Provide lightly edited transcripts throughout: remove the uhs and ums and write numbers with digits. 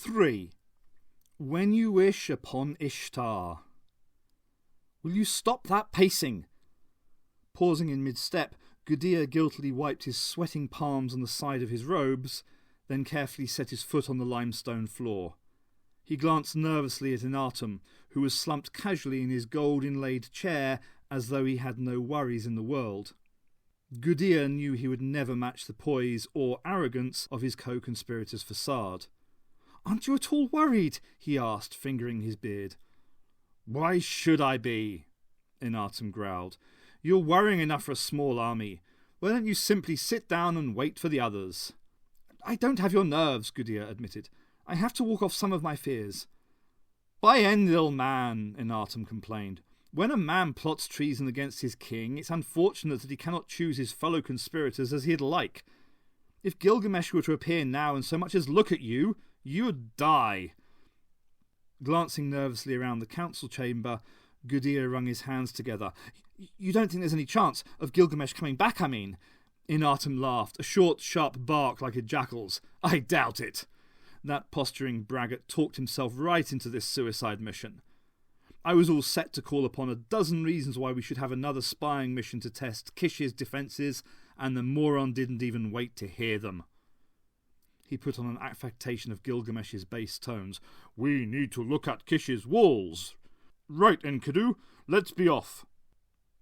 3. When you wish upon Ishtar. Will you stop that pacing? Pausing in mid-step, Gudea guiltily wiped his sweating palms on the side of his robes, then carefully set his foot on the limestone floor. He glanced nervously at Inatum, who was slumped casually in his gold-inlaid chair as though he had no worries in the world. Gudea knew he would never match the poise or arrogance of his co-conspirator's facade. "Aren't you at all worried?" he asked, fingering his beard. "Why should I be?" Inatum growled. "You're worrying enough for a small army. Why don't you simply sit down and wait for the others?" "I don't have your nerves," Gudea admitted. "I have to walk off some of my fears." "By Enlil, man," Inatum complained. "When a man plots treason against his king, it's unfortunate that he cannot choose his fellow conspirators as he'd like. If Gilgamesh were to appear now and so much as look at you, you'd die." Glancing nervously around the council chamber, Gudea wrung his hands together. "You don't think there's any chance of Gilgamesh coming back, I mean?" Inatum laughed, a short, sharp bark like a jackal's. "I doubt it." That posturing braggart talked himself right into this suicide mission. I was all set to call upon a dozen reasons why we should have another spying mission to test Kish's defences, and the moron didn't even wait to hear them. He put on an affectation of Gilgamesh's bass tones. "We need to look at Kish's walls. Right, Enkidu, let's be off."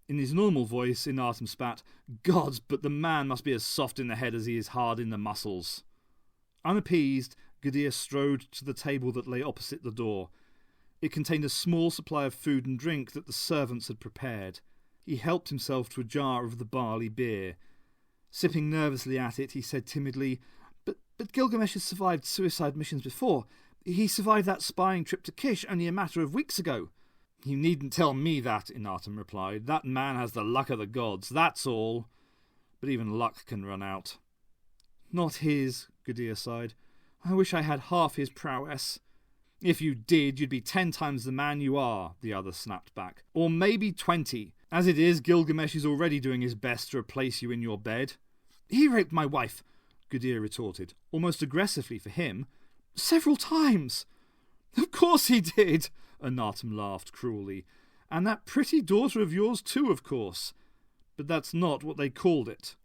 In his normal voice, Inatum spat, "Gods, but the man must be as soft in the head as he is hard in the muscles." Unappeased, Gudea strode to the table that lay opposite the door. It contained a small supply of food and drink that the servants had prepared. He helped himself to a jar of the barley beer. Sipping nervously at it, he said timidly, But Gilgamesh has survived suicide missions before. He survived that spying trip to Kish only a matter of weeks ago." "You needn't tell me that," Inatum replied. "That man has the luck of the gods, that's all. But even luck can run out." "Not his," Gudea sighed. "I wish I had half his prowess." "If you did, you'd be 10 times the man you are," the other snapped back. "Or maybe 20. As it is, Gilgamesh is already doing his best to replace you in your bed." "He raped my wife," Gudea retorted, almost aggressively for him. "Several times." "Of course he did," Inatum laughed cruelly. "And that pretty daughter of yours too, of course. But that's not what they called it."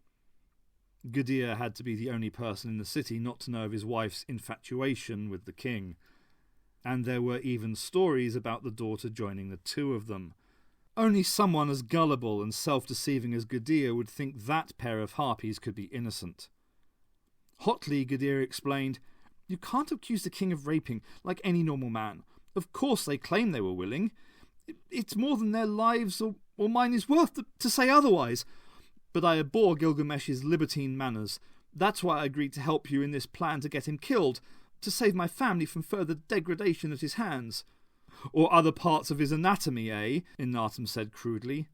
Gudea had to be the only person in the city not to know of his wife's infatuation with the king. And there were even stories about the daughter joining the two of them. Only someone as gullible and self-deceiving as Gudea would think that pair of harpies could be innocent. Hotly, Gudea explained, "You can't accuse the king of raping like any normal man. Of course they claim they were willing. It's more than their lives or mine is worth to say otherwise. But I abhor Gilgamesh's libertine manners. That's why I agreed to help you in this plan to get him killed, to save my family from further degradation at his hands." "Or other parts of his anatomy, eh?" Inatum said crudely.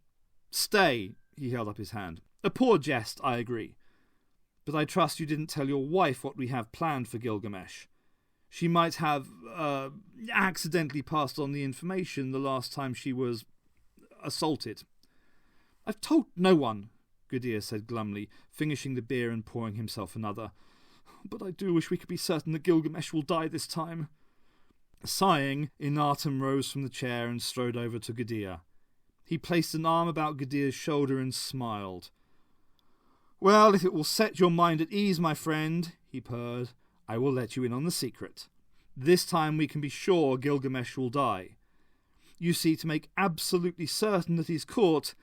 "Stay," he held up his hand. "A poor jest, I agree. But I trust you didn't tell your wife what we have planned for Gilgamesh. She might have, accidentally passed on the information the last time she was assaulted." "I've told no one," Gudea said glumly, finishing the beer and pouring himself another. "But I do wish we could be certain that Gilgamesh will die this time." Sighing, Inatum rose from the chair and strode over to Gudea. He placed an arm about Gudea's shoulder and smiled. "Well, if it will set your mind at ease, my friend," he purred, "I will let you in on the secret. This time we can be sure Gilgamesh will die. You see, to make absolutely certain that he's caught,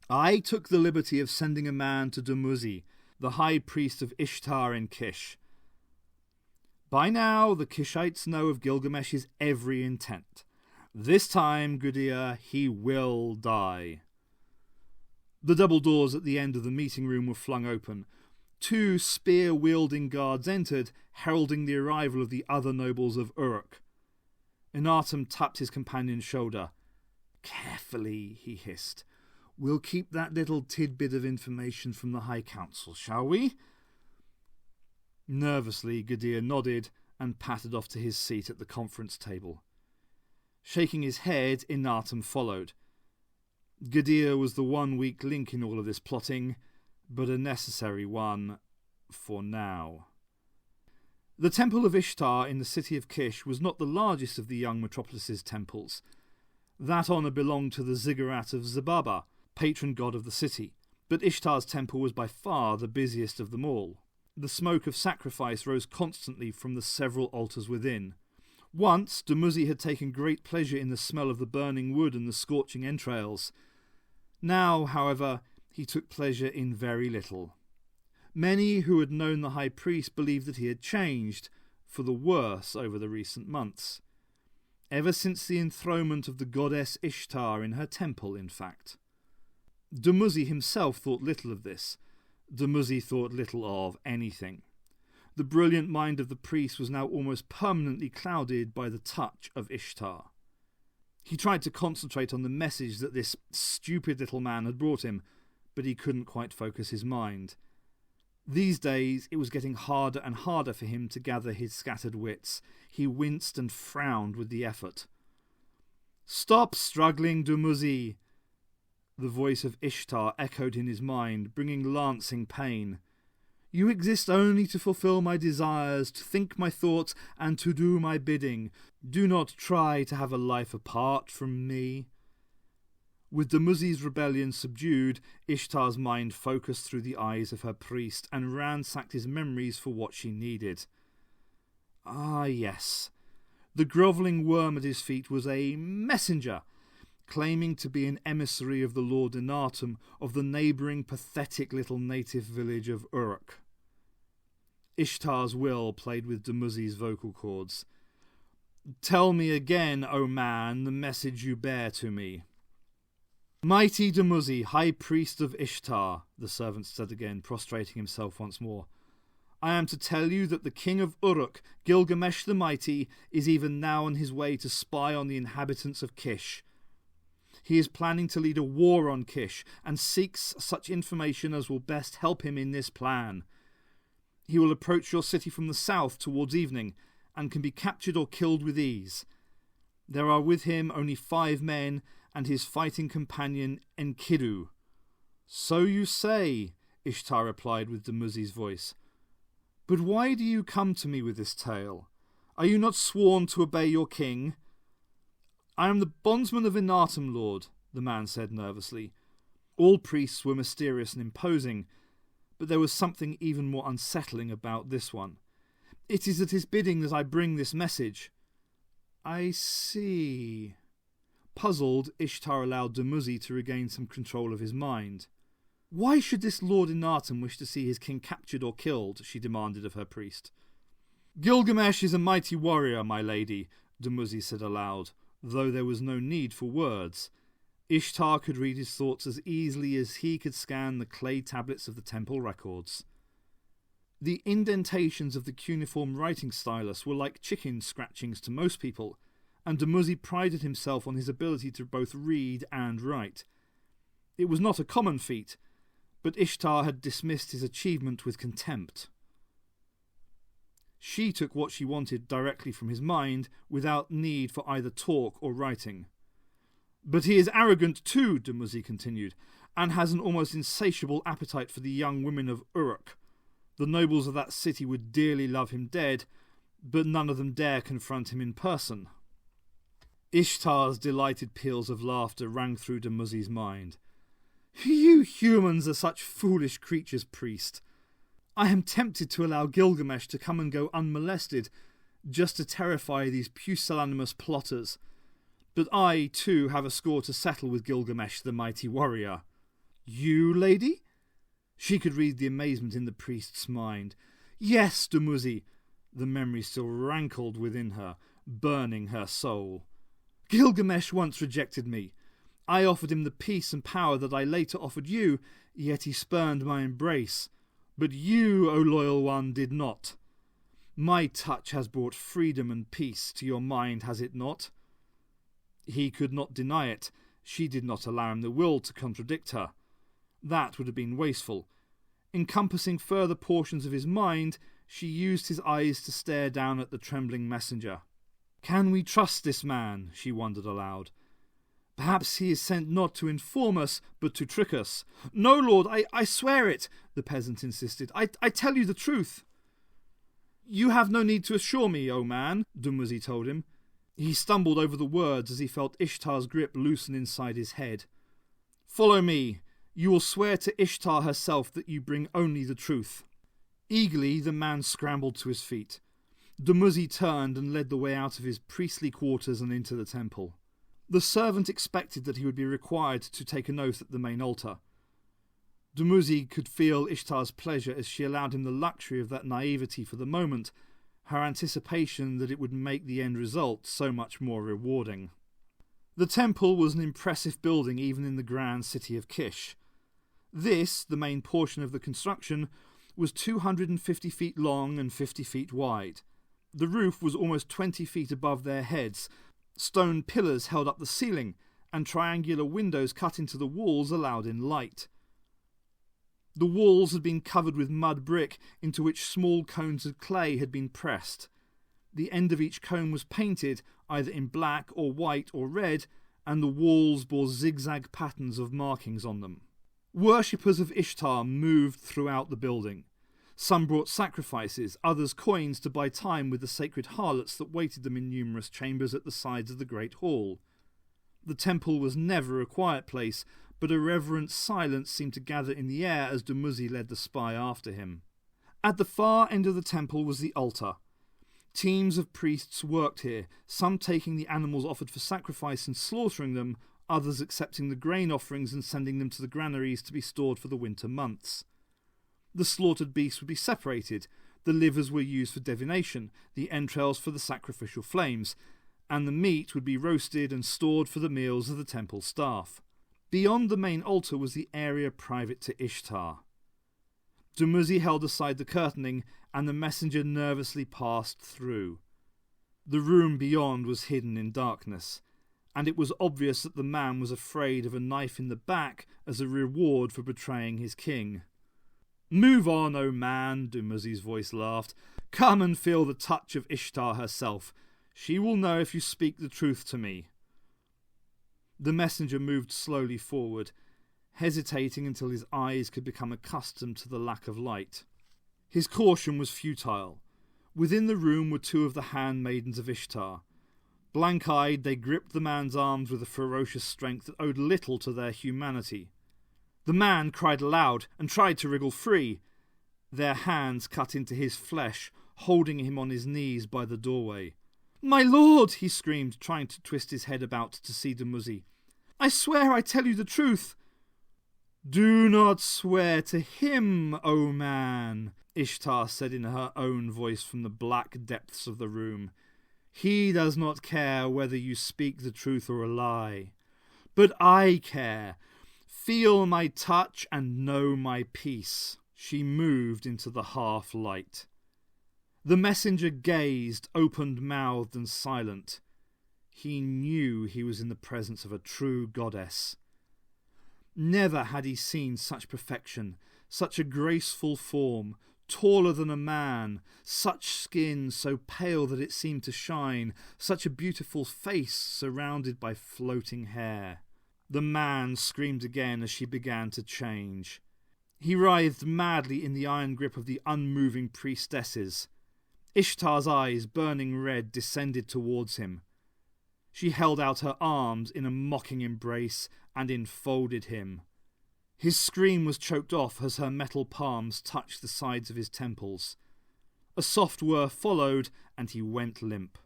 I took the liberty of sending a man to Dumuzi, the high priest of Ishtar in Kish. By now, the Kishites know of Gilgamesh's every intent. This time, Gudea, he will die." The double doors at the end of the meeting room were flung open. 2 spear-wielding guards entered, heralding the arrival of the other nobles of Uruk. Inatum tapped his companion's shoulder. "Carefully," he hissed. "We'll keep that little tidbit of information from the High Council, shall we?" Nervously, Gudea nodded and pattered off to his seat at the conference table. Shaking his head, Inatum followed. Gudea was the one weak link in all of this plotting, but a necessary one for now. The temple of Ishtar in the city of Kish was not the largest of the young metropolis's temples. That honour belonged to the ziggurat of Zababa, patron god of the city, but Ishtar's temple was by far the busiest of them all. The smoke of sacrifice rose constantly from the several altars within. Once Dumuzi had taken great pleasure in the smell of the burning wood and the scorching entrails. Now, however, he took pleasure in very little. Many who had known the high priest believed that he had changed, for the worse over the recent months. Ever since the enthronement of the goddess Ishtar in her temple, in fact. Dumuzi himself thought little of this. Dumuzi thought little of anything. The brilliant mind of the priest was now almost permanently clouded by the touch of Ishtar. He tried to concentrate on the message that this stupid little man had brought him, but he couldn't quite focus his mind. These days it was getting harder and harder for him to gather his scattered wits. He winced and frowned with the effort. "Stop struggling, Dumuzi!" The voice of Ishtar echoed in his mind, bringing lancing pain. "You exist only to fulfill my desires, to think my thoughts, and to do my bidding. Do not try to have a life apart from me." With Dumuzi's rebellion subdued, Ishtar's mind focused through the eyes of her priest and ransacked his memories for what she needed. Ah, yes. The grovelling worm at his feet was a messenger, claiming to be an emissary of the Lord Inatum of the neighbouring pathetic little native village of Uruk. Ishtar's will played with Dumuzi's vocal cords. "Tell me again, O man, the message you bear to me." "Mighty Dumuzi, high priest of Ishtar," the servant said again, prostrating himself once more, "I am to tell you that the king of Uruk, Gilgamesh the Mighty, is even now on his way to spy on the inhabitants of Kish. He is planning to lead a war on Kish and seeks such information as will best help him in this plan. He will approach your city from the south towards evening and can be captured or killed with ease. There are with him only 5 men and his fighting companion Enkidu." "So you say," Ishtar replied with Dumuzi's voice. "But why do you come to me with this tale? Are you not sworn to obey your king?" "I am the bondsman of Inatum, Lord," the man said nervously. All priests were mysterious and imposing, but there was something even more unsettling about this one. "It is at his bidding that I bring this message." "I see." Puzzled, Ishtar allowed Dumuzi to regain some control of his mind. "Why should this Lord Inatum wish to see his king captured or killed?" she demanded of her priest. "Gilgamesh is a mighty warrior, my lady," Dumuzi said aloud, though there was no need for words. Ishtar could read his thoughts as easily as he could scan the clay tablets of the temple records. The indentations of the cuneiform writing stylus were like chicken scratchings to most people, and Dumuzi prided himself on his ability to both read and write. It was not a common feat, but Ishtar had dismissed his achievement with contempt. She took what she wanted directly from his mind, without need for either talk or writing. "But he is arrogant too," Dumuzi continued, "and has an almost insatiable appetite for the young women of Uruk. The nobles of that city would dearly love him dead, but none of them dare confront him in person." Ishtar's delighted peals of laughter rang through Dumuzi's mind. "You humans are such foolish creatures, priest. I am tempted to allow Gilgamesh to come and go unmolested, just to terrify these pusillanimous plotters. But I, too, have a score to settle with Gilgamesh, the mighty warrior." "You, lady?" She could read the amazement in the priest's mind. "Yes, Dumuzi." The memory still rankled within her, burning her soul. "Gilgamesh once rejected me. I offered him the peace and power that I later offered you, yet he spurned my embrace. But you, O loyal one, did not. My touch has brought freedom and peace to your mind, has it not?" He could not deny it. She did not allow him the will to contradict her. That would have been wasteful. Encompassing further portions of his mind, she used his eyes to stare down at the trembling messenger. "Can we trust this man?" she wondered aloud. "Perhaps he is sent not to inform us, but to trick us." "No, Lord, I swear it," the peasant insisted. I tell you the truth." You have no need to assure me, O man, Dumuzi told him. He stumbled over the words as he felt Ishtar's grip loosen inside his head. Follow me. You will swear to Ishtar herself that you bring only the truth. Eagerly, the man scrambled to his feet. Dumuzi turned and led the way out of his priestly quarters and into the temple. The servant expected that he would be required to take an oath at the main altar. Dumuzi could feel Ishtar's pleasure as she allowed him the luxury of that naivety for the moment, her anticipation that it would make the end result so much more rewarding. The temple was an impressive building even in the grand city of Kish. This, the main portion of the construction, was 250 feet long and 50 feet wide. The roof was almost 20 feet above their heads. Stone pillars held up the ceiling, and triangular windows cut into the walls allowed in light. The walls had been covered with mud brick into which small cones of clay had been pressed. The end of each cone was painted, either in black or white or red, and the walls bore zigzag patterns of markings on them. Worshippers of Ishtar moved throughout the building. Some brought sacrifices, others coins to buy time with the sacred harlots that waited them in numerous chambers at the sides of the great hall. The temple was never a quiet place, but a reverent silence seemed to gather in the air as Dumuzi led the spy after him. At the far end of the temple was the altar. Teams of priests worked here, some taking the animals offered for sacrifice and slaughtering them, others accepting the grain offerings and sending them to the granaries to be stored for the winter months. The slaughtered beasts would be separated, the livers were used for divination, the entrails for the sacrificial flames, and the meat would be roasted and stored for the meals of the temple staff. Beyond the main altar was the area private to Ishtar. Dumuzi held aside the curtaining, and the messenger nervously passed through. The room beyond was hidden in darkness, and it was obvious that the man was afraid of a knife in the back as a reward for betraying his king. "Move on, O man," Dumuzi's voice laughed. "Come and feel the touch of Ishtar herself. She will know if you speak the truth to me." The messenger moved slowly forward, hesitating until his eyes could become accustomed to the lack of light. His caution was futile. Within the room were two of the handmaidens of Ishtar. Blank-eyed, they gripped the man's arms with a ferocious strength that owed little to their humanity. The man cried aloud and tried to wriggle free. Their hands cut into his flesh, holding him on his knees by the doorway. "My lord!" he screamed, trying to twist his head about to see Dumuzi. "I swear I tell you the truth." "Do not swear to him, O man," Ishtar said in her own voice from the black depths of the room. "He does not care whether you speak the truth or a lie. But I care. Feel my touch and know my peace." She moved into the half-light. The messenger gazed, open-mouthed and silent. He knew he was in the presence of a true goddess. Never had he seen such perfection, such a graceful form, taller than a man, such skin so pale that it seemed to shine, such a beautiful face surrounded by floating hair. The man screamed again as she began to change. He writhed madly in the iron grip of the unmoving priestesses. Ishtar's eyes, burning red, descended towards him. She held out her arms in a mocking embrace and enfolded him. His scream was choked off as her metal palms touched the sides of his temples. A soft whir followed, and he went limp.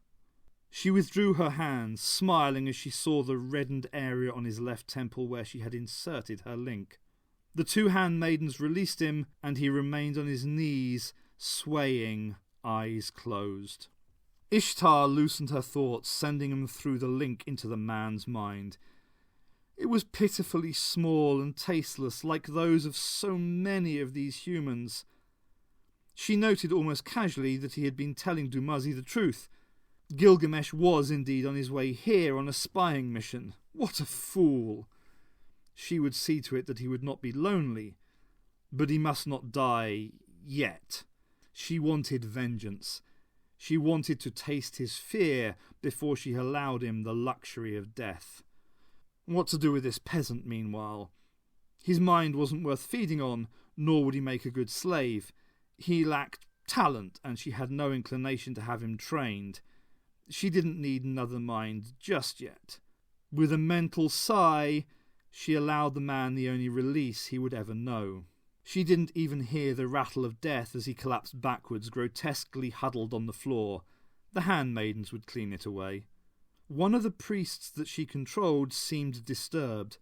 She withdrew her hands, smiling as she saw the reddened area on his left temple where she had inserted her link. The two handmaidens released him, and he remained on his knees, swaying, eyes closed. Ishtar loosened her thoughts, sending them through the link into the man's mind. It was pitifully small and tasteless, like those of so many of these humans. She noted almost casually that he had been telling Dumuzi the truth. Gilgamesh was indeed on his way here on a spying mission. What a fool! She would see to it that he would not be lonely, but he must not die yet. She wanted vengeance. She wanted to taste his fear before she allowed him the luxury of death. What to do with this peasant, meanwhile? His mind wasn't worth feeding on, nor would he make a good slave. He lacked talent, and she had no inclination to have him trained. She didn't need another mind just yet. With a mental sigh, she allowed the man the only release he would ever know. She didn't even hear the rattle of death as he collapsed backwards, grotesquely huddled on the floor. The handmaidens would clean it away. One of the priests that she controlled seemed disturbed.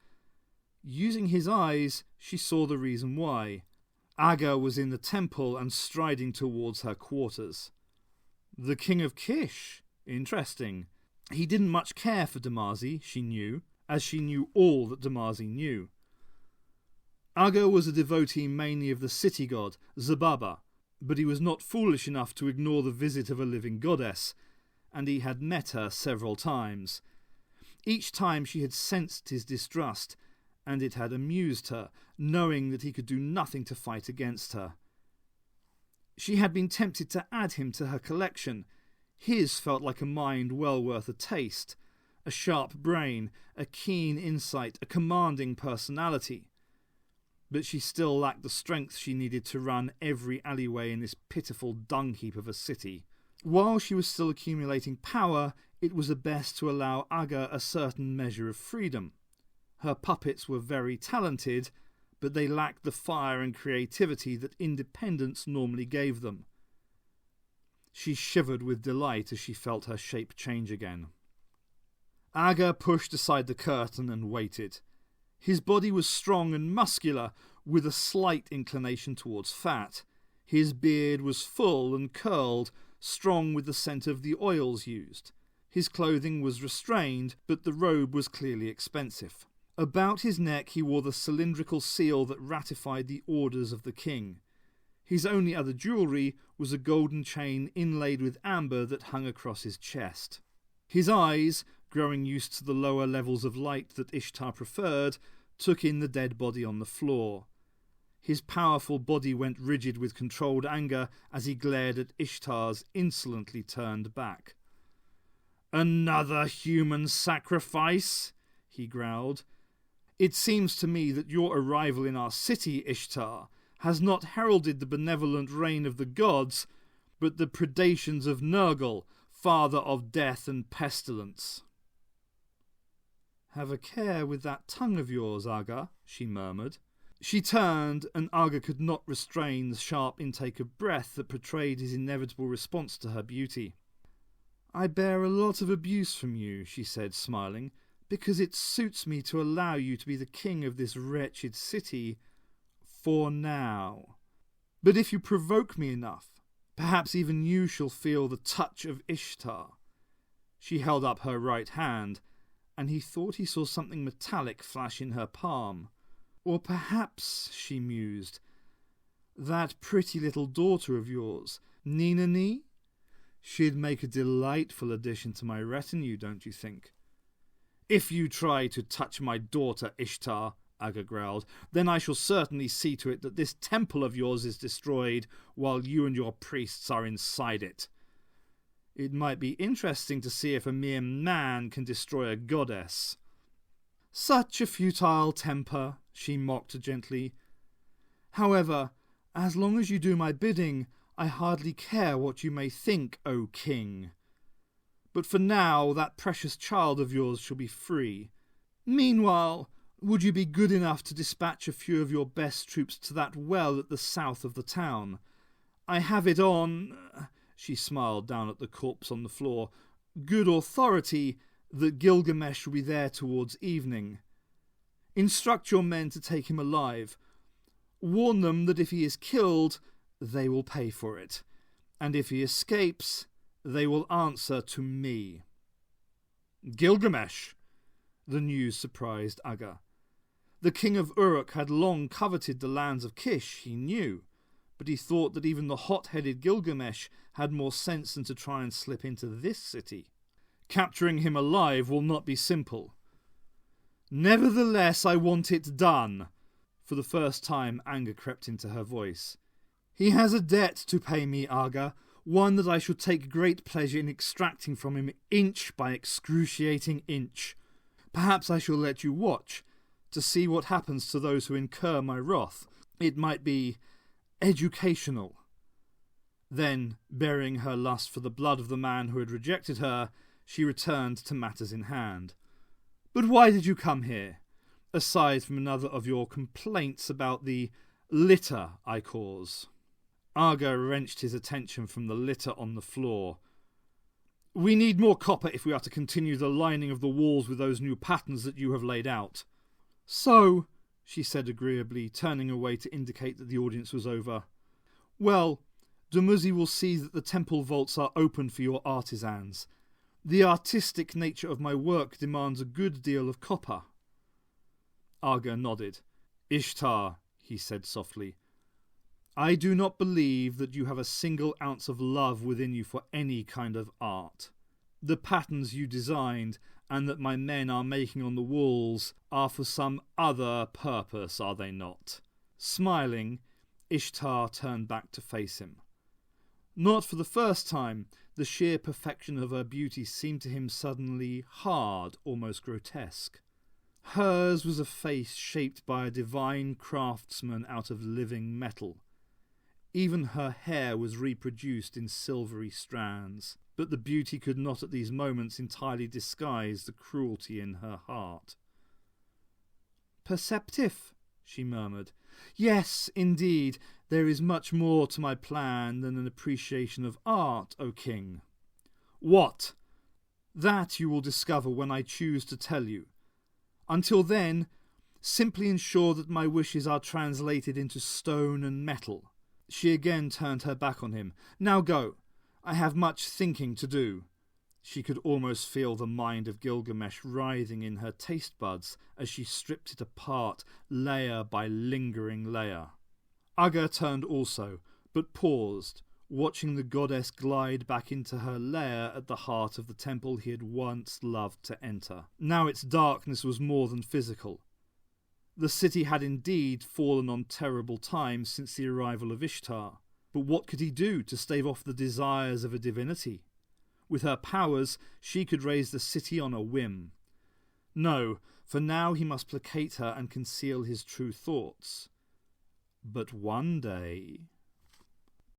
Using his eyes, she saw the reason why. Aga was in the temple and striding towards her quarters. The King of Kish? Interesting. He didn't much care for Damazi, she knew, as she knew all that Damazi knew. Aga was a devotee mainly of the city god, Zababa, but he was not foolish enough to ignore the visit of a living goddess, and he had met her several times. Each time she had sensed his distrust, and it had amused her, knowing that he could do nothing to fight against her. She had been tempted to add him to her collection. His felt like a mind well worth a taste, a sharp brain, a keen insight, a commanding personality. But she still lacked the strength she needed to run every alleyway in this pitiful dung heap of a city. While she was still accumulating power, it was best to allow Aga a certain measure of freedom. Her puppets were very talented, but they lacked the fire and creativity that independence normally gave them. She shivered with delight as she felt her shape change again. Aga pushed aside the curtain and waited. His body was strong and muscular, with a slight inclination towards fat. His beard was full and curled, strong with the scent of the oils used. His clothing was restrained, but the robe was clearly expensive. About his neck he wore the cylindrical seal that ratified the orders of the king. His only other jewellery was a golden chain inlaid with amber that hung across his chest. His eyes, growing used to the lower levels of light that Ishtar preferred, took in the dead body on the floor. His powerful body went rigid with controlled anger as he glared at Ishtar's insolently turned back. "Another human sacrifice?" he growled. "It seems to me that your arrival in our city, Ishtar, has not heralded the benevolent reign of the gods, but the predations of Nergal, father of death and pestilence." "Have a care with that tongue of yours, Aga," she murmured. She turned, and Aga could not restrain the sharp intake of breath that portrayed his inevitable response to her beauty. "I bear a lot of abuse from you," she said, smiling, "because it suits me to allow you to be the king of this wretched city, for now. But if you provoke me enough, perhaps even you shall feel the touch of Ishtar." She held up her right hand, and he thought he saw something metallic flash in her palm. "Or perhaps," she mused, "that pretty little daughter of yours, Ninani? She'd make a delightful addition to my retinue, don't you think?" "If you try to touch my daughter, Ishtar," Aga growled, "then I shall certainly see to it that this temple of yours is destroyed while you and your priests are inside it. It might be interesting to see if a mere man can destroy a goddess." "Such a futile temper," she mocked gently. "However, as long as you do my bidding, I hardly care what you may think, O king. But for now, that precious child of yours shall be free. Meanwhile, would you be good enough to dispatch a few of your best troops to that well at the south of the town? I have it on," she smiled down at the corpse on the floor, "good authority that Gilgamesh will be there towards evening. Instruct your men to take him alive. Warn them that if he is killed, they will pay for it, and if he escapes, they will answer to me." "Gilgamesh!" The news surprised Aga. The king of Uruk had long coveted the lands of Kish, he knew, but he thought that even the hot-headed Gilgamesh had more sense than to try and slip into this city. "Capturing him alive will not be simple." "Nevertheless, I want it done." For the first time, anger crept into her voice. "He has a debt to pay me, Aga, one that I shall take great pleasure in extracting from him inch by excruciating inch. Perhaps I shall let you watch, to see what happens to those who incur my wrath. It might be educational." Then, burying her lust for the blood of the man who had rejected her, she returned to matters in hand. "But why did you come here? Aside from another of your complaints about the litter I cause." Arga wrenched his attention from the litter on the floor. "We need more copper if we are to continue the lining of the walls with those new patterns that you have laid out." "So," she said agreeably, turning away to indicate that the audience was over. "Well, Dumuzi will see that the temple vaults are open for your artisans. The artistic nature of my work demands a good deal of copper." Arga nodded. "Ishtar," he said softly, "I do not believe that you have a single ounce of love within you for any kind of art. The patterns you designed and that my men are making on the walls are for some other purpose, are they not?" Smiling, Ishtar turned back to face him. Not for the first time, the sheer perfection of her beauty seemed to him suddenly hard, almost grotesque. Hers was a face shaped by a divine craftsman out of living metal. Even her hair was reproduced in silvery strands, but the beauty could not at these moments entirely disguise the cruelty in her heart. "Perceptive," she murmured. "Yes, indeed, there is much more to my plan than an appreciation of art, O king." "What?" "That you will discover when I choose to tell you. Until then, simply ensure that my wishes are translated into stone and metal." She again turned her back on him. "Now go. I have much thinking to do." She could almost feel the mind of Gilgamesh writhing in her taste buds as she stripped it apart, layer by lingering layer. Aga turned also, but paused, watching the goddess glide back into her lair at the heart of the temple he had once loved to enter. Now its darkness was more than physical. The city had indeed fallen on terrible times since the arrival of Ishtar, but what could he do to stave off the desires of a divinity? With her powers, she could raise the city on a whim. No, for now he must placate her and conceal his true thoughts. But one day...